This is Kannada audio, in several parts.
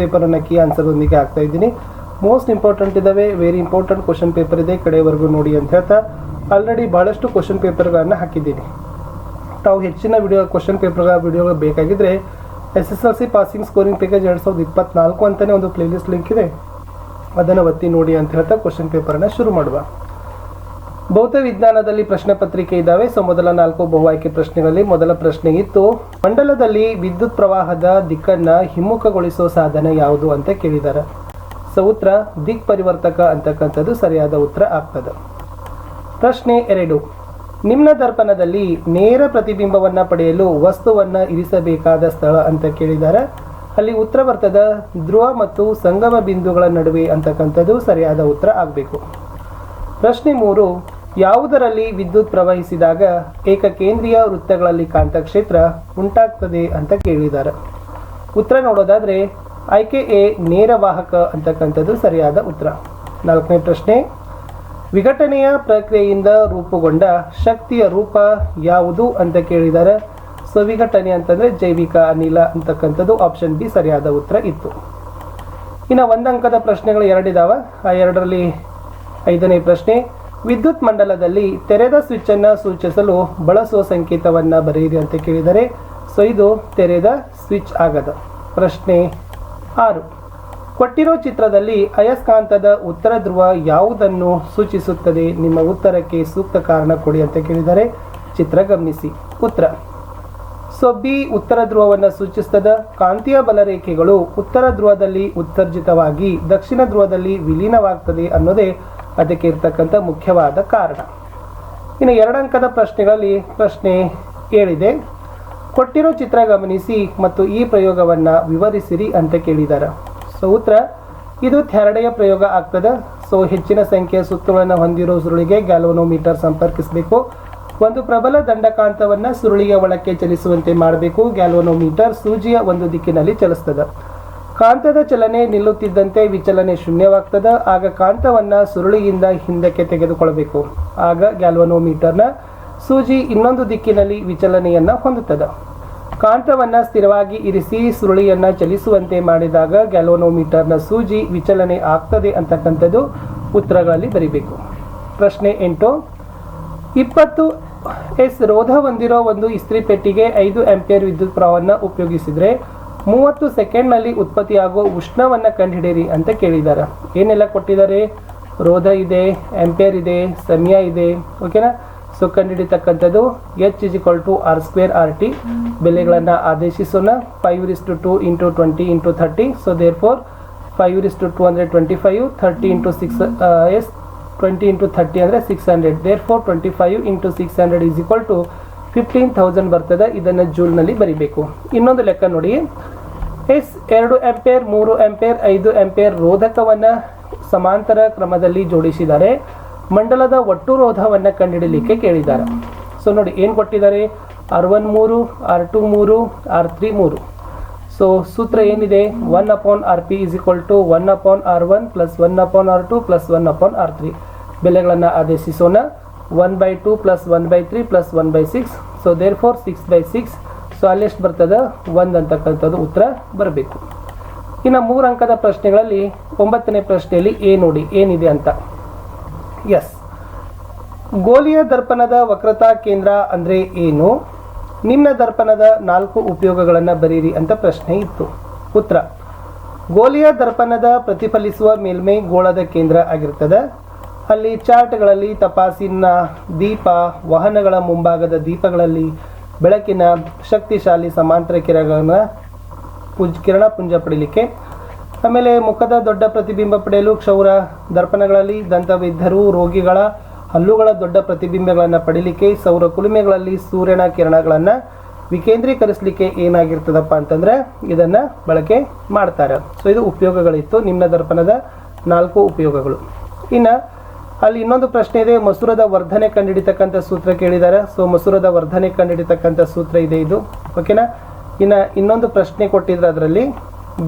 ಪೇಪರನ್ನು ಕೀ ಆನ್ಸರ್ದೊಂದಿಗೆ ಆಗ್ತಾ ಇದ್ದೀನಿ. ಮೋಸ್ಟ್ ಇಂಪಾರ್ಟೆಂಟ್ ಇದ್ದಾವೆ, ವೆರಿ ಇಂಪಾರ್ಟೆಂಟ್ ಕ್ವಶನ್ ಪೇಪರ್ ಇದೆ, ಕಡೆಯವರೆಗೂ ನೋಡಿ ಅಂತ ಹೇಳ್ತಾ ಆಲ್ರೆಡಿ ಭಾಳಷ್ಟು ಕ್ವಶನ್ ಪೇಪರ್ಗಳನ್ನು ಹಾಕಿದ್ದೀನಿ. ತಾವು ಹೆಚ್ಚಿನ ಕ್ವಶನ್ ವಿಡಿಯೋಗಳು ಬೇಕಾಗಿದ್ದರೆ SSLC ಪಾಸಿಂಗ್ ಸ್ಕೋರಿಂಗ್ ಪ್ಯಾಕೇಜ್ 2024 ಅಂತಲೇ ಒಂದು ಪ್ಲೇಲಿಸ್ಟ್ ಲಿಂಕ್ ಇದೆ, ಅದನ್ನು ಒತ್ತಿ ನೋಡಿ ಅಂತ ಹೇಳ್ತಾ ಕ್ವಶನ್ ಪೇಪರನ್ನು ಶುರು ಮಾಡುವ. ಭೌತ ವಿಜ್ಞಾನದಲ್ಲಿ ಪ್ರಶ್ನೆ ಪತ್ರಿಕೆ ಇದ್ದಾವೆ. ಸೊ ಮೊದಲ 4 ಬಹು ಆಯ್ಕೆ ಪ್ರಶ್ನೆಗಳಲ್ಲಿ ಮೊದಲ ಪ್ರಶ್ನೆ ಇತ್ತು, ಮಂಡಲದಲ್ಲಿ ವಿದ್ಯುತ್ ಪ್ರವಾಹದ ದಿಕ್ಕನ್ನು ಹಿಮ್ಮುಖಗೊಳಿಸುವ ಸಾಧನ ಯಾವುದು ಅಂತ ಕೇಳಿದ್ದಾರೆ. ಸೊ ಉತ್ತರ ದಿಕ್ ಪರಿವರ್ತಕ ಅಂತಕ್ಕಂಥದ್ದು ಸರಿಯಾದ ಉತ್ತರ ಆಗ್ತದೆ. ಪ್ರಶ್ನೆ 2, ನಿಮ್ನ ದರ್ಪಣದಲ್ಲಿ ನೇರ ಪ್ರತಿಬಿಂಬವನ್ನು ಪಡೆಯಲು ವಸ್ತುವನ್ನು ಇರಿಸಬೇಕಾದ ಸ್ಥಳ ಅಂತ ಕೇಳಿದ್ದಾರೆ. ಅಲ್ಲಿ ಉತ್ತರ ಬರ್ತದ ಧ್ರುವ ಮತ್ತು ಸಂಗಮ ಬಿಂದುಗಳ ನಡುವೆ ಅಂತಕ್ಕಂಥದ್ದು ಸರಿಯಾದ ಉತ್ತರ ಆಗಬೇಕು. ಪ್ರಶ್ನೆ 3, ಯಾವುದರಲ್ಲಿ ವಿದ್ಯುತ್ ಪ್ರವಹಿಸಿದಾಗ ಏಕಕೇಂದ್ರೀಯ ವೃತ್ತಗಳಲ್ಲಿ ಕಾಂತಕ್ಷೇತ್ರ ಉಂಟಾಗ್ತದೆ ಅಂತ ಕೇಳಿದ್ದಾರೆ. ಉತ್ತರ ನೋಡೋದಾದರೆ ಆಯ್ಕೆ ಎ ನೇರ ವಾಹಕ ಅಂತಕ್ಕಂಥದ್ದು ಸರಿಯಾದ ಉತ್ತರ. 4ನೇ ಪ್ರಶ್ನೆ, ವಿಘಟನೆಯ ಪ್ರಕ್ರಿಯೆಯಿಂದ ರೂಪುಗೊಂಡ ಶಕ್ತಿಯ ರೂಪ ಯಾವುದು ಅಂತ ಕೇಳಿದ್ದಾರೆ. ಸೊ ವಿಘಟನೆ ಅಂತಂದರೆ ಜೈವಿಕ ಅನಿಲ ಅಂತಕ್ಕಂಥದ್ದು ಆಪ್ಷನ್ ಬಿ ಸರಿಯಾದ ಉತ್ತರ ಇತ್ತು. ಇನ್ನು 1 ಅಂಕದ ಪ್ರಶ್ನೆಗಳು 2 ಇದಾವೆ. ಆ 2ರಲ್ಲಿ 5ನೇ ಪ್ರಶ್ನೆ, ವಿದ್ಯುತ್ ಮಂಡಲದಲ್ಲಿ ತೆರೆದ ಸ್ವಿಚ್ಚನ್ನು ಸೂಚಿಸಲು ಬಳಸುವ ಸಂಕೇತವನ್ನು ಬರೆಯಿರಿ ಅಂತ ಕೇಳಿದರೆ. ಸೊ ಇದು ತೆರೆದ ಸ್ವಿಚ್ ಆಗದ. ಪ್ರಶ್ನೆ 6, ಕೊಟ್ಟಿರೋ ಚಿತ್ರದಲ್ಲಿ ಅಯಸ್ಕಾಂತದ ಉತ್ತರ ಧ್ರುವ ಯಾವುದನ್ನು ಸೂಚಿಸುತ್ತದೆ? ನಿಮ್ಮ ಉತ್ತರಕ್ಕೆ ಸೂಕ್ತ ಕಾರಣ ಕೊಡಿ ಅಂತ ಕೇಳಿದರೆ. ಚಿತ್ರ ಗಮನಿಸಿ. ಉತ್ತರ ಸೊ ಬಿ ಉತ್ತರ ಧ್ರುವವನ್ನು ಸೂಚಿಸ್ತದ. ಕಾಂತೀಯ ಬಲರೇಖೆಗಳು ಉತ್ತರ ಧ್ರುವದಲ್ಲಿ ಉತ್ತರ್ಜಿತವಾಗಿ ದಕ್ಷಿಣ ಧ್ರುವದಲ್ಲಿ ವಿಲೀನವಾಗ್ತದೆ ಅನ್ನೋದೇ ಅದಕ್ಕೆ ಇರ್ತಕ್ಕಂಥ ಮುಖ್ಯವಾದ ಕಾರಣ. ಇನ್ನು 2 ಅಂಕದ ಪ್ರಶ್ನೆಗಳಲ್ಲಿ ಪ್ರಶ್ನೆ 7 ಇದೆ, ಕೊಟ್ಟಿರೋ ಚಿತ್ರ ಗಮನಿಸಿ ಮತ್ತು ಈ ಪ್ರಯೋಗವನ್ನು ವಿವರಿಸಿರಿ ಅಂತ ಕೇಳಿದ್ದಾರೆ. ಸೊ ಉತ್ತರ ಇದು ಥ್ಯಾರಡೆಯ ಪ್ರಯೋಗ ಆಗ್ತದೆ. ಸೊ ಹೆಚ್ಚಿನ ಸಂಖ್ಯೆಯ ಸುತ್ತುಗಳನ್ನು ಹೊಂದಿರೋ ಸುರುಳಿಗೆ ಗ್ಯಾಲ್ವನೋಮೀಟರ್ ಸಂಪರ್ಕಿಸಬೇಕು. ಒಂದು ಪ್ರಬಲ ದಂಡಕಾಂತವನ್ನು ಸುರುಳಿಯ ಒಳಕ್ಕೆ ಚಲಿಸುವಂತೆ ಮಾಡಬೇಕು. ಗ್ಯಾಲ್ವನೋಮೀಟರ್ ಸೂಜಿಯ ಒಂದು ದಿಕ್ಕಿನಲ್ಲಿ ಚಲಿಸ್ತದೆ. ಕಾಂತದ ಚಲನೆ ನಿಲ್ಲುತ್ತಿದ್ದಂತೆ ವಿಚಲನೆ ಶೂನ್ಯವಾಗ್ತದೆ. ಆಗ ಕಾಂತವನ್ನು ಸುರುಳಿಯಿಂದ ಹಿಂದಕ್ಕೆ ತೆಗೆದುಕೊಳ್ಳಬೇಕು. ಆಗ ಗ್ಯಾಲ್ವನೋಮೀಟರ್ನ ಸೂಜಿ ಇನ್ನೊಂದು ದಿಕ್ಕಿನಲ್ಲಿ ವಿಚಲನೆಯನ್ನು ಹೊಂದುತ್ತದೆ. ಕಾಂತವನ್ನು ಸ್ಥಿರವಾಗಿ ಇರಿಸಿ ಸುರುಳಿಯನ್ನು ಚಲಿಸುವಂತೆ ಮಾಡಿದಾಗ ಗ್ಯಾಲ್ವನೋಮೀಟರ್ನ ಸೂಜಿ ವಿಚಲನೆ ಆಗ್ತದೆ ಅಂತಕ್ಕಂಥದ್ದು ಉತ್ತರಗಳಲ್ಲಿ ಬರೀಬೇಕು. ಪ್ರಶ್ನೆ 8, 20 S ರೋಧ ಹೊಂದಿರೋ ಒಂದು ಇಸ್ತ್ರಿ ಪೆಟ್ಟಿಗೆ 5 ಆಂಪಿಯರ್ ವಿದ್ಯುತ್ ಪ್ರವಾಹವನ್ನು ಉಪಯೋಗಿಸಿದರೆ 30 ಸೆಕೆಂಡ್ನಲ್ಲಿ ಉತ್ಪತ್ತಿಯಾಗುವ ಉಷ್ಣವನ್ನು ಕಂಡುಹಿಡಿಯಿರಿ ಅಂತ ಕೇಳಿದ್ದಾರೆ. ಏನೆಲ್ಲ ಕೊಟ್ಟಿದ್ದಾರೆ? ರೋಧ ಇದೆ, ಆಂಪಿಯರ್ ಇದೆ, ಸಮಯ ಇದೆ. ಓಕೆನಾ? ಸೊ ಕಂಡುಹಿಡಿತಕ್ಕಂಥದ್ದು H=R²RT. ಬೆಲೆಗಳನ್ನು ಆದೇಶಿಸೋಣ. 5:2 × 20 × 30. ಸೊ ದೇರ್ಫೋರ್ 5:2 ಅಂದರೆ 25, 30 × 6 S 20 × 30 ಅಂದರೆ 600. ದೇರ್ಫೋರ್ 25 × 600 = 15,000 ಬರ್ತದೆ. ಇದನ್ನು ಜೂಲ್ನಲ್ಲಿ ಬರಿಬೇಕು. ಇನ್ನೊಂದು ಲೆಕ್ಕ ನೋಡಿ, ಎಸ್ 2 ಆಂಪಿಯರ್, 3 ಆಂಪಿಯರ್, 5 ಆಂಪಿಯರ್ ರೋಧಕವನ್ನು ಸಮಾಂತರ ಕ್ರಮದಲ್ಲಿ ಜೋಡಿಸಿದ್ದಾರೆ. ಮಂಡಲದ ಒಟ್ಟು ರೋಧವನ್ನು ಕಂಡುಹಿಡಲಿಕ್ಕೆ ಕೇಳಿದ್ದಾರೆ. ಸೊ ನೋಡಿ ಏನು ಕೊಟ್ಟಿದ್ದಾರೆ? R1 3, R2 3, R3 3. ಸೊ ಸೂತ್ರ ಏನಿದೆ? 1/Rp = 1/R1 + 1/R2 + 1/R3. ಬೆಲೆಗಳನ್ನು ಆದೇಶಿಸೋಣ. 1/2 + 1/3 + 1/6. So therefore 6/6. ಸೊ ಅಲ್ಲೆಷ್ಟು ಬರ್ತದೆ? 1 ಅಂತಕ್ಕಂಥದ್ದು ಉತ್ತರ ಬರಬೇಕು. ಇನ್ನು 3 ಅಂಕದ ಪ್ರಶ್ನೆಗಳಲ್ಲಿ 9ನೇ ಪ್ರಶ್ನೆಯಲ್ಲಿ ನೋಡಿ ಏನಿದೆ ಅಂತ. ಎಸ್, ಗೋಲಿಯ ದರ್ಪಣದ ವಕ್ರತಾ ಕೇಂದ್ರ ಅಂದರೆ ಏನು? ನಿಮ್ನ ದರ್ಪಣದ 4 ಉಪಯೋಗಗಳನ್ನು ಬರೀರಿ ಅಂತ ಪ್ರಶ್ನೆ ಇತ್ತು. ಉತ್ತರ, ಗೋಲಿಯ ದರ್ಪಣದ ಪ್ರತಿಫಲಿಸುವ ಮೇಲ್ಮೈ ಗೋಳದ ಕೇಂದ್ರ ಆಗಿರ್ತದೆ. ಅಲ್ಲಿ ಚಾರ್ಟ್ಗಳಲ್ಲಿ ತಪಾಸಿನ ದೀಪ, ವಾಹನಗಳ ಮುಂಭಾಗದ ದೀಪಗಳಲ್ಲಿ ಬೆಳಕಿನ ಶಕ್ತಿಶಾಲಿ ಸಮಾಂತರ ಕಿರಣಪುಂಜ ಪಡೀಲಿಕ್ಕೆ, ಆಮೇಲೆ ಮುಖದ ದೊಡ್ಡ ಪ್ರತಿಬಿಂಬ ಪಡೆಯಲು ಕ್ಷೌರ ದರ್ಪಣಗಳಲ್ಲಿ, ದಂತವೈದ್ಯರು ರೋಗಿಗಳ ಹಲ್ಲುಗಳ ದೊಡ್ಡ ಪ್ರತಿಬಿಂಬಗಳನ್ನು ಪಡೀಲಿಕ್ಕೆ, ಸೌರ ಕುಲುಮೆಗಳಲ್ಲಿ ಸೂರ್ಯನ ಕಿರಣಗಳನ್ನು ವಿಕೇಂದ್ರೀಕರಿಸಲಿಕ್ಕೆ ಏನಾಗಿರ್ತದಪ್ಪ ಅಂತಂದರೆ ಇದನ್ನು ಬಳಕೆ ಮಾಡ್ತಾರೆ. ಸೊ ಇದು ಉಪಯೋಗಗಳಿತ್ತು, ನಿಮ್ನ ದರ್ಪಣದ 4 ಉಪಯೋಗಗಳು. ಇನ್ನು ಅಲ್ಲಿ ಇನ್ನೊಂದು ಪ್ರಶ್ನೆ ಇದೆ, ಮಸೂರದ ವರ್ಧನೆ ಕಂಡುಹಿಡಿತಕ್ಕಂಥ ಸೂತ್ರ ಕೇಳಿದ್ದಾರೆ. ಸೊ ಮಸೂರದ ವರ್ಧನೆ ಕಂಡುಹಿಡಿತಕ್ಕಂಥ ಸೂತ್ರ ಇದೆ ಇದು. ಓಕೆನಾ? ಇನ್ನು ಇನ್ನೊಂದು ಪ್ರಶ್ನೆ ಕೊಟ್ಟಿದ್ರೆ ಅದರಲ್ಲಿ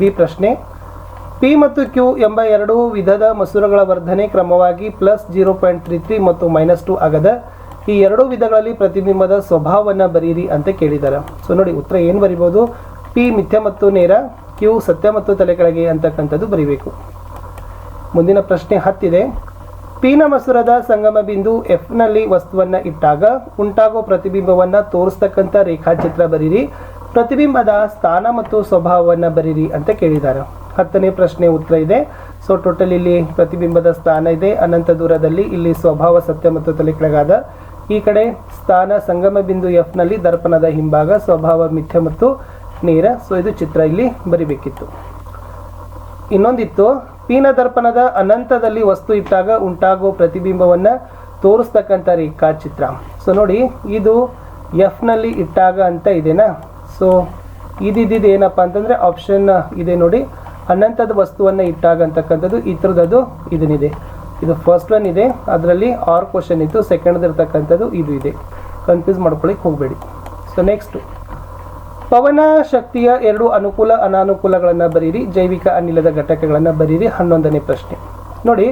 ಬಿ ಪ್ರಶ್ನೆ, ಪಿ ಮತ್ತು ಕ್ಯೂ ಎಂಬ 2 ವಿಧದ ಮಸೂರಗಳ ವರ್ಧನೆ ಕ್ರಮವಾಗಿ +0.33 ಮತ್ತು -2 ಆಗದ. ಈ 2 ವಿಧಗಳಲ್ಲಿ ಪ್ರತಿಬಿಂಬದ ಸ್ವಭಾವವನ್ನು ಬರೀರಿ ಅಂತ ಕೇಳಿದ್ದಾರೆ. ಸೊ ನೋಡಿ ಉತ್ತರ ಏನು ಬರಿಬೋದು? ಪಿ ಮಿಥ್ಯ ಮತ್ತು ನೇರ, ಕ್ಯೂ ಸತ್ಯ ಮತ್ತು ತಲೆ ಕೆಳಗೆ ಅಂತಕ್ಕಂಥದ್ದು ಬರೀಬೇಕು. ಮುಂದಿನ ಪ್ರಶ್ನೆ 10 ಇದೆ. ಪಿನ ಮಸೂರದ ಸಂಗಮ ಬಿಂದು ಎಫ್ನಲ್ಲಿ ವಸ್ತುವನ್ನು ಇಟ್ಟಾಗ ಉಂಟಾಗೋ ಪ್ರತಿಬಿಂಬವನ್ನು ತೋರಿಸ್ತಕ್ಕಂಥ ರೇಖಾಚಿತ್ರ ಬರೀರಿ. ಪ್ರತಿಬಿಂಬದ ಸ್ಥಾನ ಮತ್ತು ಸ್ವಭಾವವನ್ನು ಬರೀರಿ ಅಂತ ಕೇಳಿದ್ದಾರೆ. 10ನೇ ಪ್ರಶ್ನೆ ಉತ್ತರ ಇದೆ. ಸೊ ಟೋಟಲ್ ಇಲ್ಲಿ ಪ್ರತಿಬಿಂಬದ ಸ್ಥಾನ ಇದೆ, ಅನಂತ ದೂರದಲ್ಲಿ, ಇಲ್ಲಿ ಸ್ವಭಾವ ಸತ್ಯ ಮತ್ತು ತಲೆ ಕೆಳಗಾದ, ಈ ಕಡೆ ಸ್ಥಾನ ಸಂಗಮ ಬಿಂದು ಎಫ್ನಲ್ಲಿ ದರ್ಪಣದ ಹಿಂಭಾಗ, ಸ್ವಭಾವ ಮಿಥ್ಯ ಮತ್ತು ನೇರ. ಸೊ ಇದು ಚಿತ್ರ ಇಲ್ಲಿ ಬರಿಬೇಕಿತ್ತು. ಇನ್ನೊಂದಿತ್ತು, ಪಿನ ದರ್ಪಣದ ಅನಂತದಲ್ಲಿ ವಸ್ತು ಇಟ್ಟಾಗ ಉಂಟಾಗೋ ಪ್ರತಿಬಿಂಬವನ್ನು ತೋರಿಸ್ತಕ್ಕಂಥ ರೇಖಾಚಿತ್ರ. ಸೊ ನೋಡಿ, ಇದು ಎಫ್ನಲ್ಲಿ ಇಟ್ಟಾಗ ಅಂತ ಇದೆನಾ. ಸೊ ಇದಿದ್ದು ಏನಪ್ಪ ಅಂತಂದರೆ ಆಪ್ಷನ್ ಇದೆ ನೋಡಿ, ಅನಂತದ ವಸ್ತುವನ್ನು ಇಟ್ಟಾಗ ಅಂತಕ್ಕಂಥದ್ದು ಈ ಥರದ್ದು ಇದನ್ನಿದೆ. ಇದು ಫಸ್ಟ್ ಒನ್ ಇದೆ, ಅದರಲ್ಲಿ ಆರ್ ಕ್ವಶನ್ ಇತ್ತು. ಸೆಕೆಂಡ್ ಇರ್ತಕ್ಕಂಥದ್ದು ಇದು ಇದೆ, ಕನ್ಫ್ಯೂಸ್ ಮಾಡ್ಕೊಳ್ಳಿಕ್ಕೆ ಹೋಗಬೇಡಿ. ಸೊ ನೆಕ್ಸ್ಟು, ಪವನ ಶಕ್ತಿಯ 2 ಅನುಕೂಲ ಅನಾನುಕೂಲಗಳನ್ನು ಬರೀರಿ. ಜೈವಿಕ ಅನಿಲದ ಘಟಕಗಳನ್ನು ಬರೀರಿ. 11ನೇ ಪ್ರಶ್ನೆ ನೋಡಿ,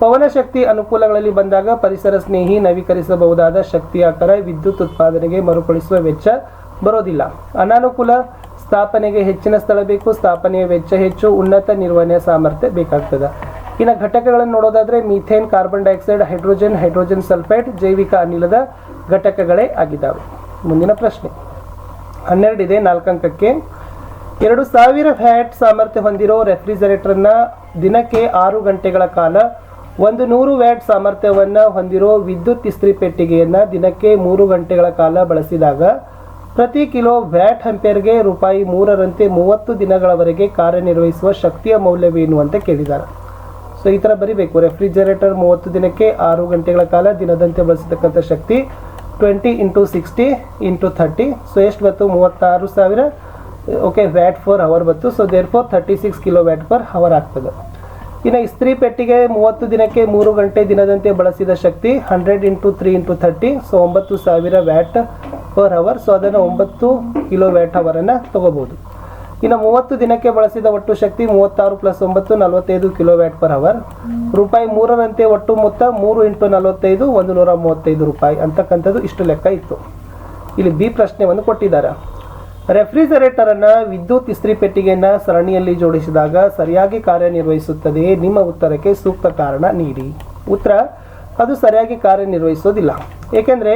ಪವನ ಶಕ್ತಿ ಅನುಕೂಲಗಳಲ್ಲಿ ಬಂದಾಗ ಪರಿಸರ ಸ್ನೇಹಿ, ನವೀಕರಿಸಬಹುದಾದ ಶಕ್ತಿಯಾಕರ, ವಿದ್ಯುತ್ ಉತ್ಪಾದನೆಗೆ ಮರುಕಳಿಸುವ ವೆಚ್ಚ ಬರೋದಿಲ್ಲ. ಅನಾನುಕೂಲ, ಸ್ಥಾಪನೆಗೆ ಹೆಚ್ಚಿನ ಸ್ಥಳ ಬೇಕು, ಸ್ಥಾಪನೆಯ ವೆಚ್ಚ ಹೆಚ್ಚು, ಉನ್ನತ ನಿರ್ವಹಣೆಯ ಸಾಮರ್ಥ್ಯ ಬೇಕಾಗ್ತದೆ. ಇನ್ನು ಘಟಕಗಳನ್ನು ನೋಡೋದಾದರೆ methane, carbon dioxide, hydrogen, hydrogen sulphide ಜೈವಿಕ ಅನಿಲದ ಘಟಕಗಳೇ ಆಗಿದ್ದಾವೆ. ಮುಂದಿನ ಪ್ರಶ್ನೆ 12 ಇದೆ, 4 ಅಂಕಕ್ಕೆ. 2000 ವ್ಯಾಟ್ ಸಾಮರ್ಥ್ಯ ಹೊಂದಿರೋ ರೆಫ್ರಿಜರೇಟರ್ನ ದಿನಕ್ಕೆ 6 ಗಂಟೆಗಳ ಕಾಲ, 100 ವ್ಯಾಟ್ ಸಾಮರ್ಥ್ಯವನ್ನು ಹೊಂದಿರೋ ವಿದ್ಯುತ್ ಇಸ್ತ್ರಿ ಪೆಟ್ಟಿಗೆಯನ್ನು ದಿನಕ್ಕೆ 3 ಗಂಟೆಗಳ ಕಾಲ ಬಳಸಿದಾಗ ಪ್ರತಿ ಕಿಲೋ ವ್ಯಾಟ್ ಆಂಪಿಯರ್ಗೆ ರೂಪಾಯಿ 3ರಂತೆ 30 ದಿನಗಳವರೆಗೆ ಕಾರ್ಯನಿರ್ವಹಿಸುವ ಶಕ್ತಿಯ ಮೌಲ್ಯವೇನು ಅಂತ ಕೇಳಿದ್ದಾರೆ. ಸೊ ಈ ಥರ ಬರಿಬೇಕು. ರೆಫ್ರಿಜರೇಟರ್ 30 ದಿನಕ್ಕೆ 6 ಗಂಟೆಗಳ ಕಾಲ ದಿನದಂತೆ ಬಳಸತಕ್ಕಂಥ ಶಕ್ತಿ 20 × 60 × 30. ಸೊ ಎಷ್ಟು ಬತ್ತು? 36,000 ಓಕೆ ವ್ಯಾಟ್ ಫರ್ ಅವರ್ ಬತ್ತು. So therefore 36 kilo watt per hour ಆಗ್ತದೆ. ಇನ್ನು ಇಸ್ತ್ರಿ ಪೆಟ್ಟಿಗೆ 30 ದಿನಕ್ಕೆ 3 ಗಂಟೆ ದಿನದಂತೆ ಬಳಸಿದ ಶಕ್ತಿ 100 × 3 × 30. So 9,000 watt per hour. So ಅದನ್ನು 9 ಕಿಲೋ ವ್ಯಾಟ್ ಅವರನ್ನು ತಗೋಬಹುದು. ಇನ್ನು 30 ದಿನಕ್ಕೆ ಬಳಸಿದ ಒಟ್ಟು ಶಕ್ತಿ 36 + 9 45 ಕಿಲೋ ವ್ಯಾಟ್ ಪರ್ ಅವರ್. ರೂಪಾಯಿ 3ರಂತೆ ಒಟ್ಟು ಮೊತ್ತ 3 × 45 135 ರೂಪಾಯಿ ಅಂತಕ್ಕಂಥದ್ದು ಇಷ್ಟು ಲೆಕ್ಕ ಇತ್ತು. ಇಲ್ಲಿ ಬಿ ಪ್ರಶ್ನೆಯನ್ನು ಕೊಟ್ಟಿದ್ದಾರೆ. ರೆಫ್ರಿಜರೇಟರನ್ನು ವಿದ್ಯುತ್ ಇಸ್ತ್ರಿ ಪೆಟ್ಟಿಗೆಯನ್ನು ಸರಣಿಯಲ್ಲಿ ಜೋಡಿಸಿದಾಗ ಸರಿಯಾಗಿ ಕಾರ್ಯನಿರ್ವಹಿಸುತ್ತದೆಯೇ? ನಿಮ್ಮ ಉತ್ತರಕ್ಕೆ ಸೂಕ್ತ ಕಾರಣ ನೀಡಿ. ಉತ್ತರ, ಅದು ಸರಿಯಾಗಿ ಕಾರ್ಯನಿರ್ವಹಿಸೋದಿಲ್ಲ. ಏಕೆಂದರೆ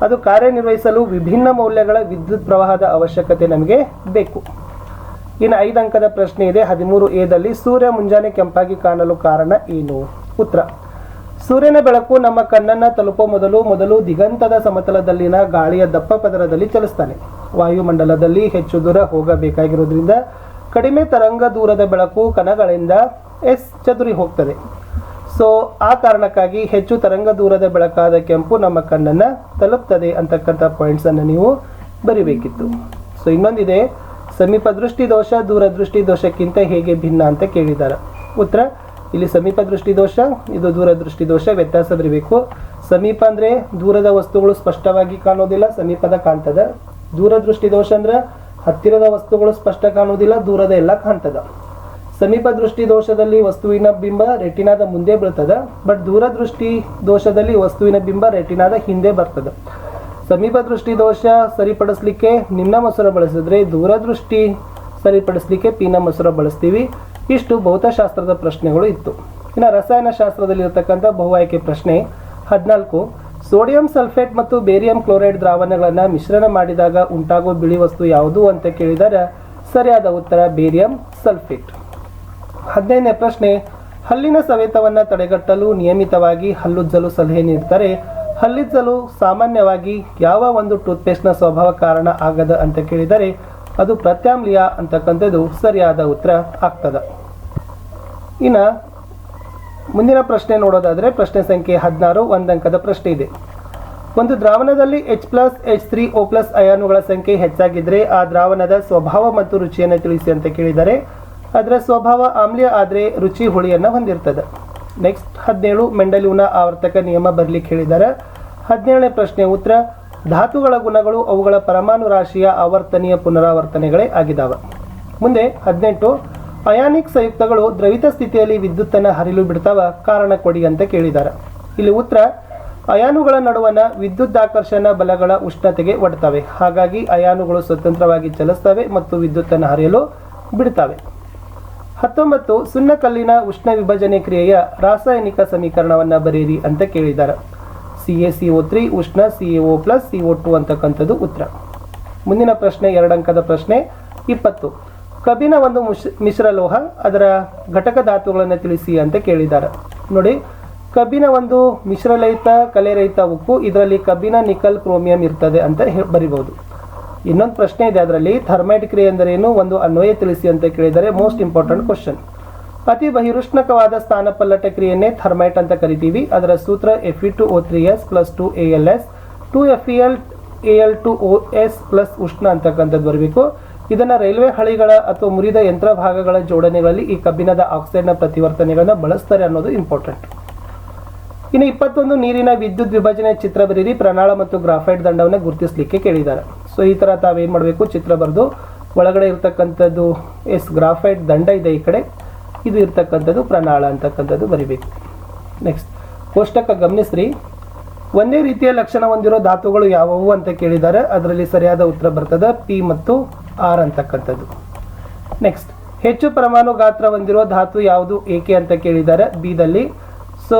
ಅದು ಕಾರ್ಯನಿರ್ವಹಿಸಲು ವಿಭಿನ್ನ ಮೌಲ್ಯಗಳ ವಿದ್ಯುತ್ ಪ್ರವಾಹದ ಅವಶ್ಯಕತೆ ನಮಗೆ ಬೇಕು. ಇನ್ನು 5 ಅಂಕದ ಪ್ರಶ್ನೆ ಇದೆ 13A ಸೂರ್ಯ ಮುಂಜಾನೆ ಕೆಂಪಾಗಿ ಕಾಣಲು ಕಾರಣ ಏನು? ಉತ್ತರ, ಸೂರ್ಯನ ಬೆಳಕು ನಮ್ಮ ಕಣ್ಣನ್ನು ತಲುಪೋ ಮೊದಲು ದಿಗಂತದ ಸಮತಲದಲ್ಲಿನ ಗಾಳಿಯ ದಪ್ಪ ಪದರದಲ್ಲಿ ಚಲಿಸ್ತಾನೆ. ವಾಯುಮಂಡಲದಲ್ಲಿ ಹೆಚ್ಚು ದೂರ ಹೋಗಬೇಕಾಗಿರೋದ್ರಿಂದ ಕಡಿಮೆ ತರಂಗ ದೂರದ ಬೆಳಕು ಕಣಗಳಿಂದ ಚದುರಿ ಹೋಗ್ತದೆ. ಸೊ ಆ ಕಾರಣಕ್ಕಾಗಿ ಹೆಚ್ಚು ತರಂಗ ದೂರದ ಬೆಳಕಾದ ಕೆಂಪು ನಮ್ಮ ಕಣ್ಣನ್ನು ತಲುಪ್ತದೆ ಅಂತಕ್ಕಂಥ ಪಾಯಿಂಟ್ಸನ್ನು ನೀವು ಬರಿಬೇಕಿತ್ತು. ಸೊ ಇನ್ನೊಂದಿದೆ, ಸಮೀಪ ದೃಷ್ಟಿ ದೋಷ ದೂರದೃಷ್ಟಿ ದೋಷಕ್ಕಿಂತ ಹೇಗೆ ಭಿನ್ನ ಅಂತ ಕೇಳಿದ್ದಾರೆ. ಉತ್ತರ, ಇಲ್ಲಿ ಸಮೀಪ ದೃಷ್ಟಿ ದೋಷ, ಇದು ದೂರದೃಷ್ಟಿ ದೋಷ, ವ್ಯತ್ಯಾಸ ಬರಬೇಕು. ಸಮೀಪ ಅಂದರೆ ದೂರದ ವಸ್ತುಗಳು ಸ್ಪಷ್ಟವಾಗಿ ಕಾಣೋದಿಲ್ಲ, ಸಮೀಪದ ಕಾಣ್ತದ. ದೂರದೃಷ್ಟಿ ದೋಷ ಅಂದ್ರೆ ಹತ್ತಿರದ ವಸ್ತುಗಳು ಸ್ಪಷ್ಟ ಕಾಣೋದಿಲ್ಲ, ದೂರದ ಎಲ್ಲ ಕಾಣ್ತದ. ಸಮೀಪ ದೃಷ್ಟಿ ದೋಷದಲ್ಲಿ ವಸ್ತುವಿನ ಬಿಂಬ ರೆಟಿನಾದ ಮುಂದೆ ಬೀಳ್ತದ, ಬಟ್ ದೂರದೃಷ್ಟಿ ದೋಷದಲ್ಲಿ ವಸ್ತುವಿನ ಬಿಂಬ ರೆಟಿನಾದ ಹಿಂದೆ ಬರ್ತದ. ಸಮೀಪ ದೃಷ್ಟಿ ದೋಷ ಸರಿಪಡಿಸಲಿಕ್ಕೆ ನಿಮ್ನ ಮಸೂರ ಬಳಸಿದ್ರೆ, ದೂರದೃಷ್ಟಿ ಸರಿಪಡಿಸಲಿಕ್ಕೆ ಪಿನ ಮಸೂರ ಬಳಸ್ತೀವಿ. ಇಷ್ಟು ಭೌತಶಾಸ್ತ್ರದ ಪ್ರಶ್ನೆಗಳು ಇತ್ತು. ಇನ್ನು ರಸಾಯನಶಾಸ್ತ್ರದಲ್ಲಿ ಇರತಕ್ಕಂಥ ಬಹು ಆಯ್ಕೆ ಪ್ರಶ್ನೆ 14. ಸೋಡಿಯಂ ಸಲ್ಫೇಟ್ ಮತ್ತು ಬೇರಿಯಂ ಕ್ಲೋರೈಡ್ ದ್ರಾವಣಗಳನ್ನು ಮಿಶ್ರಣ ಮಾಡಿದಾಗ ಉಂಟಾಗುವ ಬಿಳಿ ವಸ್ತು ಯಾವುದು ಅಂತ ಕೇಳಿದರೆ ಸರಿಯಾದ ಉತ್ತರ ಬೇರಿಯಂ ಸಲ್ಫೇಟ್. 15ನೇ ಪ್ರಶ್ನೆ, ಹಲ್ಲಿನ ಸವೆತವನ್ನು ತಡೆಗಟ್ಟಲು ನಿಯಮಿತವಾಗಿ ಹಲ್ಲುಜ್ಜಲು ಸಲಹೆ ನೀಡ್ತಾರೆ. ಹಲ್ಲುಜ್ಜಲು ಸಾಮಾನ್ಯವಾಗಿ ಯಾವ ಒಂದು ಟೂತ್ಪೇಸ್ಟ್ನ ಸ್ವಭಾವ ಕಾರಣ ಆಗದ ಅಂತ ಕೇಳಿದರೆ ಅದು ಪ್ರತ್ಯಾಮ್ಲೀಯ ಅಂತಕ್ಕಂಥದ್ದು ಸರಿಯಾದ ಉತ್ತರ ಆಗ್ತದೆ. ಇನ್ನು ಮುಂದಿನ ಪ್ರಶ್ನೆ ನೋಡೋದಾದರೆ ಪ್ರಶ್ನೆ ಸಂಖ್ಯೆ 16, 1 ಅಂಕದ ಪ್ರಶ್ನೆ ಇದೆ. ಒಂದು ದ್ರಾವಣದಲ್ಲಿ H+, H3O+ ಅಯಾನುಗಳ ಸಂಖ್ಯೆ ಹೆಚ್ಚಾಗಿದ್ದರೆ ಆ ದ್ರಾವಣದ ಸ್ವಭಾವ ಮತ್ತು ರುಚಿಯನ್ನು ತಿಳಿಸಿ ಅಂತ ಕೇಳಿದರೆ ಅದರ ಸ್ವಭಾವ ಆಮ್ಲೀಯ ಆದರೆ ರುಚಿ ಹುಳಿಯನ್ನು ಹೊಂದಿರ್ತದೆ. ನೆಕ್ಸ್ಟ್ 17, ಮೆಂಡಲೀವ್ನ ಆವರ್ತಕ ನಿಯಮ ಬರಲಿಕ್ಕೆ ಹೇಳಿದ್ದಾರೆ. 17ನೇ ಪ್ರಶ್ನೆ ಉತ್ತರ, ಧಾತುಗಳ ಗುಣಗಳು ಅವುಗಳ ಪರಮಾಣು ರಾಶಿಯ ಆವರ್ತನೀಯ ಪುನರಾವರ್ತನೆಗಳೇ ಆಗಿದ್ದಾವೆ. ಮುಂದೆ 18, ಅಯಾನಿಕ್ ಸಂಯುಕ್ತಗಳು ದ್ರವಿತ ಸ್ಥಿತಿಯಲ್ಲಿ ವಿದ್ಯುತ್ತನ್ನು ಹರಿಲು ಬಿಡ್ತಾವ, ಕಾರಣ ಕೊಡಿ ಅಂತ ಕೇಳಿದ್ದಾರೆ. ಇಲ್ಲಿ ಉತ್ತರ, ಅಯಾನುಗಳ ನಡುವಣ ವಿದ್ಯುದಾಕರ್ಷಣ ಬಲಗಳ ಉಷ್ಣತೆಗೆ ಒಡ್ತವೆ, ಹಾಗಾಗಿ ಅಯಾನುಗಳು ಸ್ವತಂತ್ರವಾಗಿ ಚಲಿಸ್ತವೆ ಮತ್ತು ವಿದ್ಯುತ್ತನ್ನು ಹರಿಯಲು ಬಿಡ್ತವೆ. 19 ಸುಣ್ಣಕಲ್ಲಿನ ಉಷ್ಣ ವಿಭಜನೆ ಕ್ರಿಯೆಯ ರಾಸಾಯನಿಕ ಸಮೀಕರಣವನ್ನು ಬರೆಯಿರಿ ಅಂತ ಕೇಳಿದ್ದಾರೆ. CaCO3 ಉಷ್ಣ CaO ಪ್ಲಸ್ CO2 ಅಂತಕ್ಕಂಥದ್ದು ಉತ್ತರ. ಮುಂದಿನ ಪ್ರಶ್ನೆ 2 ಅಂಕದ ಪ್ರಶ್ನೆ 20 ಕಬ್ಬಿನ ಒಂದು ಮಿಶ್ರಲೋಹ ಅದರ ಘಟಕ ಧಾತುಗಳನ್ನು ತಿಳಿಸಿ ಅಂತ ಕೇಳಿದ್ದಾರೆ. ನೋಡಿ, ಕಬ್ಬಿನ ಒಂದು ಮಿಶ್ರರಹಿತ ಕಲೆರಹಿತ ಉಕ್ಕು, ಇದರಲ್ಲಿ ಕಬ್ಬಿಣ ನಿಕಲ್ ಕ್ರೋಮಿಯಂ ಇರ್ತದೆ ಅಂತ ಬರಿಬಹುದು. ಇನ್ನೊಂದು ಪ್ರಶ್ನೆ ಇದೆ, ಅದರಲ್ಲಿ ಥರ್ಮೈಟ್ ಕ್ರಿಯೆ ಎಂದರೇನು, ಒಂದು ಅನ್ವಯ ತಿಳಿಸಿ ಅಂತ ಕೇಳಿದರೆ ಮೋಸ್ಟ್ ಇಂಪಾರ್ಟೆಂಟ್ ಕ್ವಶನ್. ಅತಿ ಬಹಿರುಷ್ಣಕವಾದ ಸ್ಥಾನಪಲ್ಲಟ ಕ್ರಿಯೆಯನ್ನೇ ಥರ್ಮೈಟ್ ಅಂತ ಕರಿತೀವಿ. ಅದರ ಸೂತ್ರ Fe2O3s plus 2Als 2FeAl2OS plus ಉಷ್ಣ ಅಂತಕ್ಕಂಥದ್ದು ಬರಬೇಕು. ಇದನ್ನು ರೈಲ್ವೆ ಹಳಿಗಳ ಅಥವಾ ಮುರಿದ ಯಂತ್ರ ಭಾಗಗಳ ಜೋಡಣೆಗಳಲ್ಲಿ ಈ ಕಬ್ಬಿಣದ ಆಕ್ಸೈಡ್ನ ಪ್ರತಿವರ್ತನೆಗಳನ್ನು ಬಳಸ್ತಾರೆ ಅನ್ನೋದು ಇಂಪಾರ್ಟೆಂಟ್. ಇನ್ನು 21 ನೀರಿನ ವಿದ್ಯುತ್ ವಿಭಜನೆ ಚಿತ್ರ ಬರೀರಿ. ಪ್ರಣಾಳ ಮತ್ತು ಗ್ರಾಫೈಟ್ ದಂಡವನ್ನು ಗುರುತಿಸಲಿಕ್ಕೆ ಕೇಳಿದ್ದಾರೆ. ಸೊ ಈ ಥರ ತಾವೇನು ಮಾಡಬೇಕು, ಚಿತ್ರ ಬರೆದು ಒಳಗಡೆ ಇರ್ತಕ್ಕಂಥದ್ದು ಗ್ರಾಫೈಟ್ ದಂಡ ಇದೆ, ಈ ಕಡೆ ಇದು ಇರ್ತಕ್ಕಂಥದ್ದು ಪ್ರಣಾಳ ಅಂತಕ್ಕಂಥದ್ದು ಬರಿಬೇಕು. ನೆಕ್ಸ್ಟ್ ಕೋಷ್ಟಕ ಗಮನಿಸ್ರಿ. ಒಂದೇ ರೀತಿಯ ಲಕ್ಷಣ ಹೊಂದಿರೋ ಧಾತುಗಳು ಯಾವುವು ಅಂತ ಕೇಳಿದ್ದಾರೆ. ಅದರಲ್ಲಿ ಸರಿಯಾದ ಉತ್ತರ ಬರ್ತದೆ P ಮತ್ತು R ಅಂತಕ್ಕಂಥದ್ದು. ನೆಕ್ಸ್ಟ್ ಹೆಚ್ಚು ಪರಮಾಣು ಗಾತ್ರ ಹೊಂದಿರೋ ಧಾತು ಯಾವುದು ಏಕೆ ಅಂತ ಕೇಳಿದ್ದಾರೆ ಬಿದಲ್ಲಿ. ಸೊ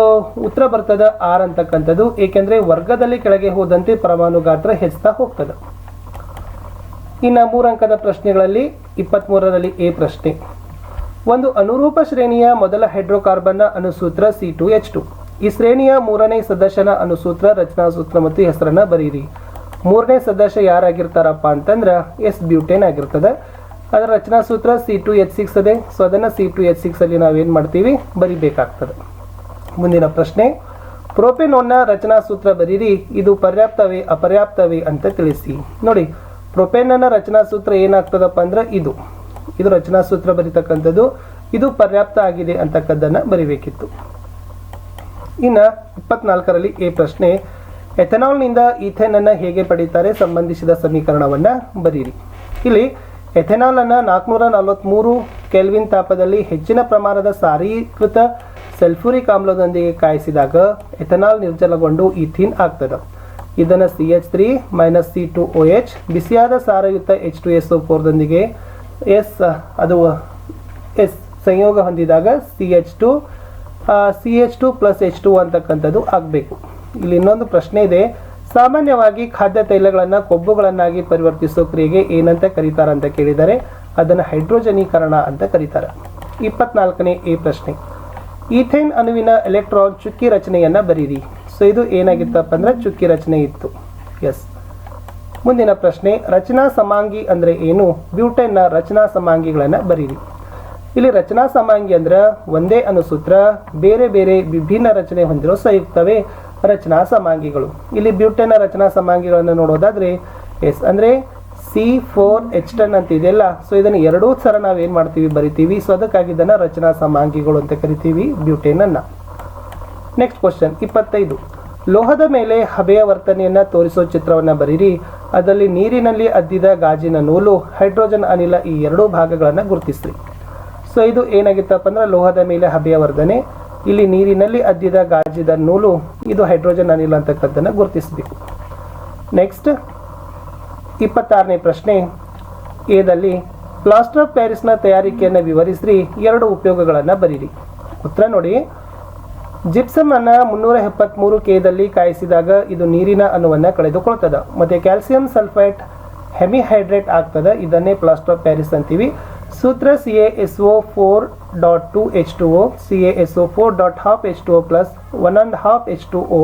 ಉತ್ತರ ಬರ್ತದೆ R ಅಂತಕ್ಕಂಥದ್ದು, ಏಕೆಂದರೆ ವರ್ಗದಲ್ಲಿ ಕೆಳಗೆ ಹೋದಂತೆ ಪರಮಾಣು ಗಾತ್ರ ಹೆಚ್ಚುತ್ತಾ ಹೋಗ್ತದೆ. ಇನ್ನು 3 ಅಂಕದ ಪ್ರಶ್ನೆಗಳಲ್ಲಿ 23ರಲ್ಲಿ ಎ ಪ್ರಶ್ನೆ. ಒಂದು ಅನುರೂಪ ಶ್ರೇಣಿಯ ಮೊದಲ ಹೈಡ್ರೋಕಾರ್ಬನ್ನ ಅಣುಸೂತ್ರ C2H2. ಈ ಶ್ರೇಣಿಯ 3ನೇ ಸದಸ್ಯನ ಅಣುಸೂತ್ರ, ರಚನಾ ಸೂತ್ರ ಮತ್ತು ಹೆಸರನ್ನ ಬರೀರಿ. 3ನೇ ಸದಸ್ಯ ಯಾರಾಗಿರ್ತಾರಪ್ಪ ಅಂತಂದ್ರೆ ಬ್ಯೂಟೇನ್ ಆಗಿರ್ತದೆ. ಅದರ ರಚನಾ ಸೂತ್ರ C2H6 ಅದೇ. ಸೊ ಅದನ್ನು C2H6 ಅಲ್ಲಿ ನಾವೇನು ಮಾಡ್ತೀವಿ, ಬರಿಬೇಕಾಗ್ತದೆ. ಮುಂದಿನ ಪ್ರಶ್ನೆ, ಪ್ರೋಪೆನೋನ್ನ ರಚನಾ ಸೂತ್ರ ಬರೀರಿ. ಇದು ಪರ್ಯಾಪ್ತವೇ ಅಪರ್ಯಾಪ್ತವೇ ಅಂತ ತಿಳಿಸಿ. ನೋಡಿ, ಪ್ರೊಪೇನನ್ನ ರಚನಾ ಸೂತ್ರ ಏನಾಗ್ತದಪ್ಪ ಅಂದ್ರೆ ಇದು ರಚನಾ ಸೂತ್ರ ಬರೀತಕ್ಕಂಥದ್ದು. ಇದು ಪರ್ಯಾಪ್ತ ಆಗಿದೆ ಅಂತಕ್ಕದ್ದನ್ನು ಬರಿಬೇಕಿತ್ತು. ಇನ್ನು 24ರಲ್ಲಿ ಎ ಪ್ರಶ್ನೆ, ಎಥೆನಾಲ್ನಿಂದ ಈಥೇನ್ ಅನ್ನು ಹೇಗೆ ಪಡೀತಾರೆ, ಸಂಬಂಧಿಸಿದ ಸಮೀಕರಣವನ್ನು ಬರೀರಿ. ಇಲ್ಲಿ ಎಥೆನಾಲ್ ಅನ್ನು 443 ಕೆಲ್ವಿನ್ ತಾಪದಲ್ಲಿ ಹೆಚ್ಚಿನ ಪ್ರಮಾಣದ ಸಾರೀಕೃತ ಸಲ್ಫ್ಯೂರಿಕ್ ಆಮ್ಲದೊಂದಿಗೆ ಕಾಯಿಸಿದಾಗ ಎಥೆನಾಲ್ ನಿರ್ಜಲಗೊಂಡು ಈಥೀನ್ ಆಗ್ತದೆ. ಇದನ್ನು CH3 - C2OH ಬಿಸಿಯಾದ ಸಾರಯುಕ್ತ H2SO4ದೊಂದಿಗೆ ಸಂಯೋಗ ಹೊಂದಿದಾಗ CH2 ಪ್ಲಸ್ H2 ಅಂತಕ್ಕಂಥದ್ದು ಆಗಬೇಕು. ಇಲ್ಲಿ ಇನ್ನೊಂದು ಪ್ರಶ್ನೆ ಇದೆ, ಸಾಮಾನ್ಯವಾಗಿ ಖಾದ್ಯ ತೈಲಗಳನ್ನು ಕೊಬ್ಬುಗಳನ್ನಾಗಿ ಪರಿವರ್ತಿಸೋ ಕ್ರಿಯೆಗೆ ಏನಂತ ಕರೀತಾರೆ ಅಂತ ಕೇಳಿದರೆ ಅದನ್ನು ಹೈಡ್ರೋಜನೀಕರಣ ಅಂತ ಕರೀತಾರೆ. 24ನೇ ಎ ಪ್ರಶ್ನೆ, ಈಥೇನ್ ಅಣುವಿನ ಎಲೆಕ್ಟ್ರಾನ್ ಚುಕ್ಕಿ ರಚನೆಯನ್ನ ಬರೀರಿ. ಸೊ ಇದು ಏನಾಗಿತ್ತಪ್ಪ ಅಂದ್ರೆ ಚುಕ್ಕಿ ರಚನೆ ಇತ್ತು. ಮುಂದಿನ ಪ್ರಶ್ನೆ, ರಚನಾ ಸಮಾಂಗಿ ಅಂದ್ರೆ ಏನು, ಬ್ಯೂಟೇನ್ನ ರಚನಾ ಸಮಾಂಗಿಗಳನ್ನ ಬರೀರಿ. ಇಲ್ಲಿ ರಚನಾ ಸಮಾಂಗಿ ಅಂದ್ರೆ ಒಂದೇ ಅಣುಸೂತ್ರ ಬೇರೆ ಬೇರೆ ವಿಭಿನ್ನ ರಚನೆ ಹೊಂದಿರೋ ಸಂಯುಕ್ತವೇ ರಚನಾ ಸಮಾಂಗಿಗಳು. ಇಲ್ಲಿ ಬ್ಯೂಟೇನ್ನ ರಚನಾ ಸಮಾಂಗಿಗಳನ್ನು ನೋಡೋದಾದ್ರೆ ಅಂದ್ರೆ C4H10 ಅಂತ ಇದೆಯಲ್ಲ. ಸೊ ಇದನ್ನು ಎರಡೂ ಸರ ನಾವೇನು ಮಾಡ್ತೀವಿ, ಬರಿತೀವಿ. ಸೊ ಅದಕ್ಕಾಗಿ ಇದನ್ನು ರಚನಾ ಸಮಾಂಗಿಗಳು ಅಂತ ಕರಿತೀವಿ ಬ್ಯೂಟೇನ್ ಅನ್ನ. ನೆಕ್ಸ್ಟ್ ಕ್ವಶನ್ 25, ಲೋಹದ ಮೇಲೆ ಹಬೆಯ ವರ್ತನೆಯನ್ನ ತೋರಿಸೋ ಚಿತ್ರವನ್ನ ಬರೀರಿ. ಅದರಲ್ಲಿ ನೀರಿನಲ್ಲಿ ಅದ್ದಿದ ಗಾಜಿನ ನೂಲು, ಹೈಡ್ರೋಜನ್ ಅನಿಲ ಈ ಎರಡೂ ಭಾಗಗಳನ್ನು ಗುರುತಿಸ್ರಿ. ಸೊ ಇದು ಏನಾಗಿತ್ತಪ್ಪ ಅಂದ್ರೆ ಲೋಹದ ಮೇಲೆ ಹಬೆಯ ವರ್ಧನೆ, ಇಲ್ಲಿ ನೀರಿನಲ್ಲಿ ಅದ್ದಿದ ಗಾಜಿದ ನೂಲು, ಇದು ಹೈಡ್ರೋಜನ್ ಅನಿಲ ಅಂತಕ್ಕದ್ದನ್ನು ಗುರುತಿಸಬೇಕು. ನೆಕ್ಸ್ಟ್ 26ನೇ ಪ್ರಶ್ನೆ ಎದಲ್ಲಿ ಪ್ಲಾಸ್ಟರ್ ಆಫ್ ಪ್ಯಾರಿಸ್ನ ತಯಾರಿಕೆಯನ್ನು ವಿವರಿಸಿ, 2 ಉಪಯೋಗಗಳನ್ನು ಬರೀರಿ. ಉತ್ತರ ನೋಡಿ, ಜಿಪ್ಸಮ್ ಅನ್ನ 373 ಕೆದಲ್ಲಿ ಕಾಯಿಸಿದಾಗ ಇದು ನೀರಿನ ಅಣುವನ್ನು ಕಳೆದುಕೊಳ್ತದೆ. ಮತ್ತೆ ಕ್ಯಾಲ್ಸಿಯಂ ಸಲ್ಫೈಟ್ ಹೆಮಿಹೈಡ್ರೇಟ್ ಆಗ್ತದೆ, ಇದನ್ನೇ ಪ್ಲಾಸ್ಟರ್ ಆಫ್ ಪ್ಯಾರಿಸ್ ಅಂತೀವಿ. ಸೂತ್ರ CaSO4.2H2O CaSO4.12H2O ಪ್ಲಸ್ 1.5H2O.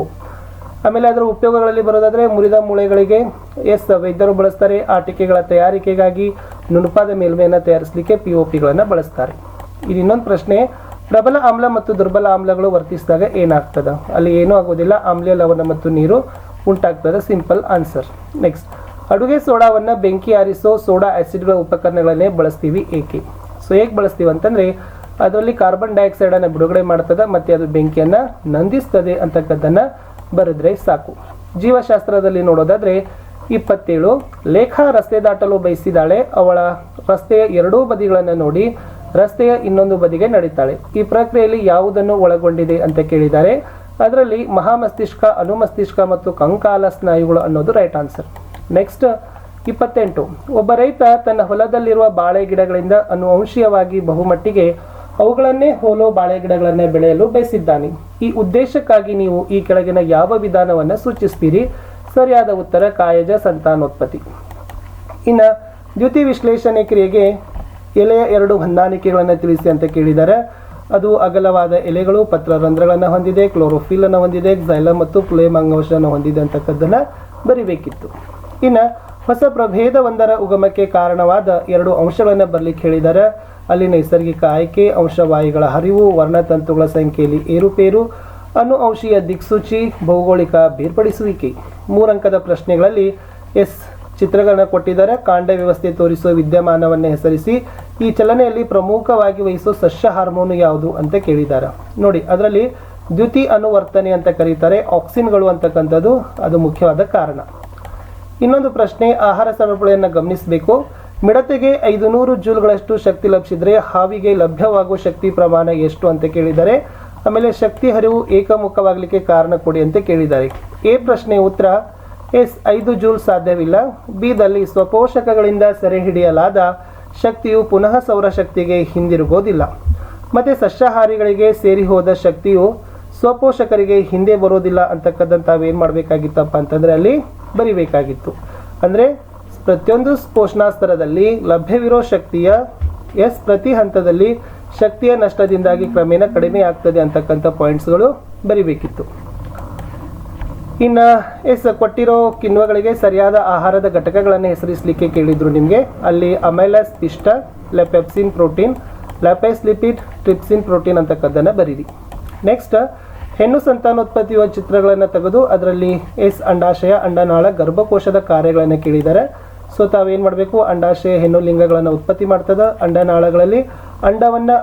ಆಮೇಲೆ ಅದರ ಉಪಯೋಗಗಳಲ್ಲಿ ಬರೋದಾದ್ರೆ ಮುರಿದ ಮೂಳೆಗಳಿಗೆ ವೈದ್ಯರು ಬಳಸ್ತಾರೆ. ಆಟಿಕೆಗಳ ತಯಾರಿಕೆಗಾಗಿ ನುಣುಪಾದ ಮೇಲ್ಮೆಯನ್ನು ತಯಾರಿಸಲಿಕ್ಕೆ POPಗಳನ್ನು ಬಳಸ್ತಾರೆ. ಇದು ಇನ್ನೊಂದು ಪ್ರಶ್ನೆ, ಪ್ರಬಲ ಆಮ್ಲ ಮತ್ತು ದುರ್ಬಲ ಆಮ್ಲಗಳು ವರ್ತಿಸಿದಾಗ ಏನಾಗ್ತದೆ, ಅಲ್ಲಿ ಏನೂ ಆಗೋದಿಲ್ಲ, ಆಮ್ಲ ಲವಣ ಮತ್ತು ನೀರು ಉಂಟಾಗ್ತದೆ. Simple answer. ನೆಕ್ಸ್ಟ್, ಅಡುಗೆ ಸೋಡಾವನ್ನು ಬೆಂಕಿ ಆರಿಸೋ ಸೋಡಾ ಆಸಿಡ್ಗಳ ಉಪಕರಣಗಳನ್ನೇ ಬಳಸ್ತೀವಿ, ಏಕೆ? ಸೊ ಹೇಗೆ ಬಳಸ್ತೀವಿ ಅಂತಂದರೆ ಅದರಲ್ಲಿ ಕಾರ್ಬನ್ ಡೈಆಕ್ಸೈಡನ್ನು ಬಿಡುಗಡೆ ಮಾಡ್ತದೆ ಮತ್ತು ಅದು ಬೆಂಕಿಯನ್ನು ನಂದಿಸ್ತದೆ ಅಂತಕ್ಕದ್ದನ್ನು ಬರೆದ್ರೆ ಸಾಕು. ಜೀವಶಾಸ್ತ್ರದಲ್ಲಿ ನೋಡೋದಾದರೆ 27, ಲೇಖಾ ರಸ್ತೆ ದಾಟಲು ಬಯಸಿದಾಳೆ. ಅವಳ ರಸ್ತೆಯ ಎರಡೂ ಬದಿಗಳನ್ನು ನೋಡಿ ರಸ್ತೆಯ ಇನ್ನೊಂದು ಬದಿಗೆ ನಡೀತಾಳೆ. ಈ ಪ್ರಕ್ರಿಯೆಯಲ್ಲಿ ಯಾವುದನ್ನು ಒಳಗೊಂಡಿದೆ ಅಂತ ಕೇಳಿದ್ದಾರೆ. ಅದರಲ್ಲಿ ಮಹಾಮಸ್ತಿಷ್ಕ, ಅನುಮಸ್ತಿಷ್ಕ ಮತ್ತು ಕಂಕಾಲ ಸ್ನಾಯುಗಳು ಅನ್ನೋದು ರೈಟ್ ಆನ್ಸರ್. ನೆಕ್ಸ್ಟ್ 28. ಒಬ್ಬ ರೈತ ತನ್ನ ಹೊಲದಲ್ಲಿರುವ ಬಾಳೆ ಗಿಡಗಳಿಂದ ಅನುವಂಶೀಯವಾಗಿ ಬಹುಮಟ್ಟಿಗೆ ಅವುಗಳನ್ನೇ ಹೋಲೋ ಬಾಳೆ ಗಿಡಗಳನ್ನೇ ಬೆಳೆಯಲು ಬಯಸಿದ್ದಾನೆ. ಈ ಉದ್ದೇಶಕ್ಕಾಗಿ ನೀವು ಈ ಕೆಳಗಿನ ಯಾವ ವಿಧಾನವನ್ನು ಸೂಚಿಸ್ತೀರಿ? ಸರಿಯಾದ ಉತ್ತರ ಕಾಯಜ ಸಂತಾನೋತ್ಪತ್ತಿ. ಇನ್ನು ದ್ಯುತಿ ವಿಶ್ಲೇಷಣೆ ಕ್ರಿಯೆಗೆ ಎಲೆಯ 2 ಹೊಂದಾಣಿಕೆಗಳನ್ನು ತಿಳಿಸಿ ಅಂತ ಕೇಳಿದ್ದಾರೆ. ಅದು ಅಗಲವಾದ ಎಲೆಗಳು, ಪತ್ರರಂಧ್ರಗಳನ್ನು ಹೊಂದಿದೆ, ಕ್ಲೋರೋಫಿಲ್ ಅನ್ನು ಹೊಂದಿದೆ, xylem ಮತ್ತು ಫ್ಲೇಮ್ ಅಂಗಾಂಶವನ್ನು ಹೊಂದಿದೆ ಅಂತಕ್ಕದ್ದನ್ನು ಬರಿಬೇಕಿತ್ತು. ಇನ್ನು ಹೊಸ ಪ್ರಭೇದವೊಂದರ ಉಗಮಕ್ಕೆ ಕಾರಣವಾದ 2 ಅಂಶಗಳನ್ನು ಬರಲಿಕ್ಕೆ ಹೇಳಿದ್ದಾರೆ. ಅಲ್ಲಿ ನೈಸರ್ಗಿಕ ಆಯ್ಕೆ, ಅಂಶವಾಯುಗಳ ಹರಿವು, ವರ್ಣತಂತುಗಳ ಸಂಖ್ಯೆಯಲ್ಲಿ ಏರುಪೇರು, ಅನುವಂಶೀಯ ದಿಕ್ಸೂಚಿ, ಭೌಗೋಳಿಕ ಬೇರ್ಪಡಿಸುವಿಕೆ. 3 ಅಂಕದ ಪ್ರಶ್ನೆಗಳಲ್ಲಿ ಚಿತ್ರಗಳನ್ನ ಕೊಟ್ಟಿದ್ದಾರೆ. ಕಾಂಡ ವ್ಯವಸ್ಥೆ ತೋರಿಸುವ ವಿದ್ಯಮಾನವನ್ನೇ ಹೆಸರಿಸಿ. ಈ ಚಲನೆಯಲ್ಲಿ ಪ್ರಮುಖವಾಗಿ ವಹಿಸುವ ಸಸ್ಯ ಹಾರ್ಮೋನು ಯಾವುದು ಅಂತ ಕೇಳಿದ್ದಾರೆ. ನೋಡಿ, ಅದರಲ್ಲಿ ದ್ಯುತಿ ಅನುವರ್ತನೆ ಅಂತ ಕರೀತಾರೆ. ಆಕ್ಸಿನ್ಗಳು ಅಂತಕ್ಕಂಥದ್ದು ಅದು ಮುಖ್ಯವಾದ ಕಾರಣ. ಇನ್ನೊಂದು ಪ್ರಶ್ನೆ, ಆಹಾರ ಸರಪಳಿಯನ್ನು ಗಮನಿಸಬೇಕು. ಮಿಡತೆಗೆ 500 ಜೂಲ್ಗಳಷ್ಟು ಶಕ್ತಿ ಲಭಿಸಿದ್ರೆ ಹಾವಿಗೆ ಲಭ್ಯವಾಗುವ ಶಕ್ತಿ ಪ್ರಮಾಣ ಎಷ್ಟು ಅಂತ ಕೇಳಿದ್ದಾರೆ. ಆಮೇಲೆ ಶಕ್ತಿ ಹರಿವು ಏಕಮುಖವಾಗಲಿಕ್ಕೆ ಕಾರಣ ಕೊಡಿ ಅಂತ ಕೇಳಿದ್ದಾರೆ. ಎ ಪ್ರಶ್ನೆ ಉತ್ತರ 5 ಜೂಲ್ ಸಾಧ್ಯವಿಲ್ಲ. ಬಿ ದಲ್ಲಿ ಸ್ವಪೋಷಕಗಳಿಂದ ಸೆರೆ ಹಿಡಿಯಲಾದ ಶಕ್ತಿಯು ಪುನಃ ಸೌರಶಕ್ತಿಗೆ ಹಿಂದಿರುಗೋದಿಲ್ಲ. ಮತ್ತೆ ಸಸ್ಯಾಹಾರಿಗಳಿಗೆ ಸೇರಿ ಹೋದ ಶಕ್ತಿಯು ಸ್ವಪೋಷಕರಿಗೆ ಹಿಂದೆ ಬರೋದಿಲ್ಲ ಅಂತಕ್ಕಂಥ ತಾವೇನು ಮಾಡಬೇಕಾಗಿತ್ತಪ್ಪ ಅಂತಂದರೆ ಅಲ್ಲಿ ಬರಿಬೇಕಾಗಿತ್ತು. ಅಂದರೆ ಪ್ರತಿಯೊಂದು ಪೋಷಣಾ ಸ್ತರದಲ್ಲಿ ಲಭ್ಯವಿರೋ ಶಕ್ತಿಯ ಪ್ರತಿ ಹಂತದಲ್ಲಿ ಶಕ್ತಿಯ ನಷ್ಟದಿಂದಾಗಿ ಕ್ರಮೇಣ ಕಡಿಮೆ ಆಗ್ತದೆ ಅಂತಕ್ಕಂಥ ಪಾಯಿಂಟ್ಸ್ಗಳು ಬರಿಬೇಕಿತ್ತು. ಇನ್ನು ಕೊಟ್ಟಿರೋ ಕಿಣ್ವಗಳಿಗೆ ಸರಿಯಾದ ಆಹಾರದ ಘಟಕಗಳನ್ನು ಹೆಸರಿಸಲಿಕ್ಕೆ ಕೇಳಿದ್ರು ನಿಮಗೆ. ಅಲ್ಲಿ ಅಮೈಲಸ್ ಪಿಷ್ಟ, ಲೆಪೆಪ್ಸಿನ್ ಪ್ರೋಟೀನ್, ಲ್ಯಾಪೈಸ್ ಲಿಪಿಡ್, ಟ್ರಿಪ್ಸಿನ್ ಪ್ರೋಟೀನ್ ಅಂತಕ್ಕದ್ದನ್ನು ಬರೀರಿ. ನೆಕ್ಸ್ಟ್, ಹೆಣ್ಣು ಸಂತಾನೋತ್ಪತ್ತಿಯ ಚಿತ್ರಗಳನ್ನು ತೆಗೆದು ಅದರಲ್ಲಿ ಅಂಡಾಶಯ, ಅಂಡನಾಳ, ಗರ್ಭಕೋಶದ ಕಾರ್ಯಗಳನ್ನು ಕೇಳಿದ್ದಾರೆ. ಸೊ ತಾವೇನು ಮಾಡಬೇಕು, ಅಂಡಾಶಯ ಹೆಣ್ಣು ಲಿಂಗಗಳನ್ನು ಉತ್ಪತ್ತಿ ಮಾಡ್ತದೆ. ಅಂಡನಾಳಗಳಲ್ಲಿ ಅಂಡವನ್ನು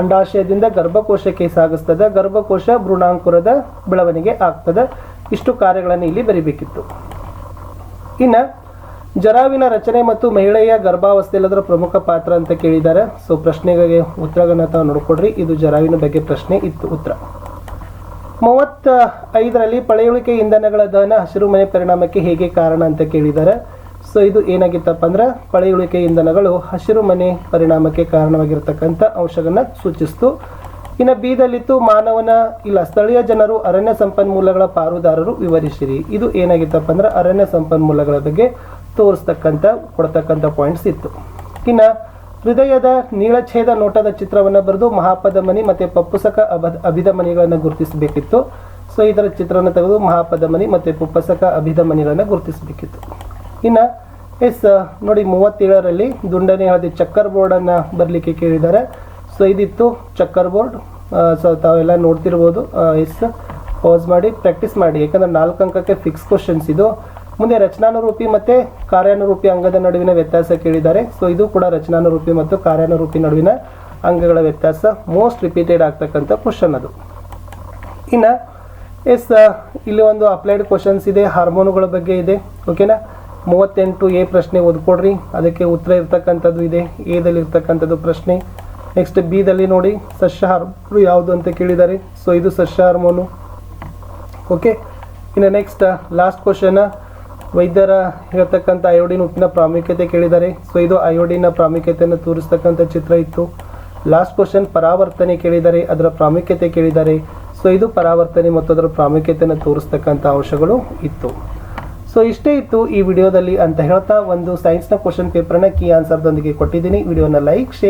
ಅಂಡಾಶಯದಿಂದ ಗರ್ಭಕೋಶಕ್ಕೆ ಸಾಗಿಸ್ತದೆ. ಗರ್ಭಕೋಶ ಭ್ರೂಣಾಂಕುರದ ಬೆಳವಣಿಗೆ ಆಗ್ತದೆ. ಇಷ್ಟು ಕಾರ್ಯಗಳನ್ನು ಇಲ್ಲಿ ಬರಿಬೇಕಿತ್ತು. ಇನ್ನು ಜರಾವಿನ ರಚನೆ ಮತ್ತು ಮಹಿಳೆಯ ಗರ್ಭಾವಸ್ಥೆಯಲ್ಲದರ ಪ್ರಮುಖ ಪಾತ್ರ ಅಂತ ಕೇಳಿದ್ದಾರೆ. ಸೊ ಪ್ರಶ್ನೆಗೆ ಉತ್ತರಗಳನ್ನು ತಾವು ನೋಡ್ಕೊಡ್ರಿ. ಇದು ಜರಾವಿನ ಬಗ್ಗೆ ಪ್ರಶ್ನೆ ಇತ್ತು. ಉತ್ತರ 35ರಲ್ಲಿ ಪಳೆಯುಳಿಕೆ ಇಂಧನಗಳ ದಹನ ಹಸಿರು ಮನೆ ಪರಿಣಾಮಕ್ಕೆ ಹೇಗೆ ಕಾರಣ ಅಂತ ಕೇಳಿದ್ದಾರೆ. ಸೊ ಇದು ಏನಾಗಿತ್ತಪ್ಪ ಅಂದ್ರೆ ಪಳೆಯುಳಿಕೆ ಇಂಧನಗಳು ಹಸಿರು ಮನೆ ಪರಿಣಾಮಕ್ಕೆ ಕಾರಣವಾಗಿರ್ತಕ್ಕಂಥ ಅಂಶಗಳನ್ನ ಸೂಚಿಸ್ತು. ಇನ್ನು ಬೀದಲ್ಲಿತ್ತು ಸ್ಥಳೀಯ ಜನರು ಅರಣ್ಯ ಸಂಪನ್ಮೂಲಗಳ ಪಾರುದಾರರು ವಿವರಿಸಿರಿ. ಇದು ಏನಾಗಿತ್ತಪ್ಪ ಅಂದ್ರೆ ಅರಣ್ಯ ಸಂಪನ್ಮೂಲಗಳ ಬಗ್ಗೆ ಕೊಡ್ತಕ್ಕಂಥ ಪಾಯಿಂಟ್ಸ್ ಇತ್ತು. ಇನ್ನು ಹೃದಯದ ನೀಳಛೇದ ನೋಟದ ಚಿತ್ರವನ್ನು ಬರೆದು ಮಹಾಪಧಮನಿ ಮತ್ತು ಪಪ್ಪುಸಕ ಅಭಿಧಮನಿಗಳನ್ನು ಗುರುತಿಸಬೇಕಿತ್ತು. ಸೊ ಇದರ ಚಿತ್ರವನ್ನು ತೆಗೆದು ಮಹಾಪಧಮನಿ ಮತ್ತು ಪುಪ್ಪಸಕ ಅಭಿಧಮನಿಗಳನ್ನು ಗುರುತಿಸಬೇಕಿತ್ತು. ಇನ್ನು ನೋಡಿ 37ರಲ್ಲಿ ದುಂಡನೆ ಹಳದಿ ಚಕ್ಕರ್ ಬೋರ್ಡನ್ನು ಬರಲಿಕ್ಕೆ ಕೇಳಿದ್ದಾರೆ. ಸೊ ಇದಿತ್ತು ಚಕ್ಕರ್ ಬೋರ್ಡ್. ಸೊ ತಾವೆಲ್ಲ ನೋಡ್ತಿರ್ಬೋದು. ಪಾಸ್ ಮಾಡಿ ಪ್ರಾಕ್ಟೀಸ್ ಮಾಡಿ, ಯಾಕಂದ್ರೆ 4 ಅಂಕಕ್ಕೆ ಫಿಕ್ಸ್ ಕ್ವಶನ್ಸ್ ಇದು. ಮುಂದೆ ರಚನಾನುರೂಪಿ ಮತ್ತು ಕಾರ್ಯಾನುರೂಪಿ ಅಂಗದ ನಡುವಿನ ವ್ಯತ್ಯಾಸ ಕೇಳಿದ್ದಾರೆ. ಸೊ ಇದು ಕೂಡ ರಚನಾನುರೂಪಿ ಮತ್ತು ಕಾರ್ಯಾನುರೂಪಿ ನಡುವಿನ ಅಂಗಗಳ ವ್ಯತ್ಯಾಸ ಮೋಸ್ಟ್ ರಿಪೀಟೆಡ್ ಆಗ್ತಕ್ಕಂಥ ಕ್ವಶನ್ ಅದು. ಇನ್ನು ಇಲ್ಲಿ ಒಂದು ಅಪ್ಲೈಡ್ ಕ್ವಶನ್ಸ್ ಇದೆ, ಹಾರ್ಮೋನುಗಳ ಬಗ್ಗೆ ಇದೆ. ಓಕೆನಾ. 38 ಎ ಪ್ರಶ್ನೆ ಓದ್ಕೊಡ್ರಿ. ಅದಕ್ಕೆ ಉತ್ತರ ಇರ್ತಕ್ಕಂಥದ್ದು ಇದೆ. ಎದಲ್ಲಿ ಇರ್ತಕ್ಕಂಥದ್ದು ಪ್ರಶ್ನೆ. ನೆಕ್ಸ್ಟ್ ಬಿದಲ್ಲಿ ನೋಡಿ ಸಸ್ಯ ಹಾರ್ಮೋನು ಯಾವುದು ಅಂತ ಕೇಳಿದ್ದಾರೆ. ಸೊ ಇದು ಸಸ್ಯ ಹಾರ್ಮೋನು. ಓಕೆ. ಇನ್ನು ನೆಕ್ಸ್ಟ್ ಲಾಸ್ಟ್ ಕ್ವಶನ್, ವೈದ್ಯರ ಹೇಳ್ತಕ್ಕಂಥ ಅಯೋಡಿನ್ ಉಪ್ಪಿನ ಪ್ರಾಮುಖ್ಯತೆ ಕೇಳಿದ್ದಾರೆ. ಸೊ ಇದು ಅಯೋಡಿನ ಪ್ರಾಮುಖ್ಯತೆಯನ್ನು ತೋರಿಸ್ತಕ್ಕಂಥ ಚಿತ್ರ ಇತ್ತು. ಲಾಸ್ಟ್ ಕ್ವಶನ್ ಪರಾವರ್ತನೆ ಕೇಳಿದ್ದಾರೆ, ಅದರ ಪ್ರಾಮುಖ್ಯತೆ ಕೇಳಿದ್ದಾರೆ. ಸೊ ಇದು ಪರಾವರ್ತನೆ ಮತ್ತು ಅದರ ಪ್ರಾಮುಖ್ಯತೆಯನ್ನು ತೋರಿಸ್ತಕ್ಕಂಥ ಅಂಶಗಳು ಇತ್ತು. ಸೊ ಇಷ್ಟೇ ಇತ್ತು ಈ ವಿಡಿಯೋದಲ್ಲಿ ಅಂತ ಹೇಳ್ತಾ ಒಂದು ಸೈನ್ಸ್ನ ಕ್ವಶನ್ ಪೇಪರ್ನ ಕೀ ಆನ್ಸರ್ದೊಂದಿಗೆ ಕೊಟ್ಟಿದ್ದೀನಿ. ವಿಡಿಯೋನ ಲೈಕ್, ಶೇರ್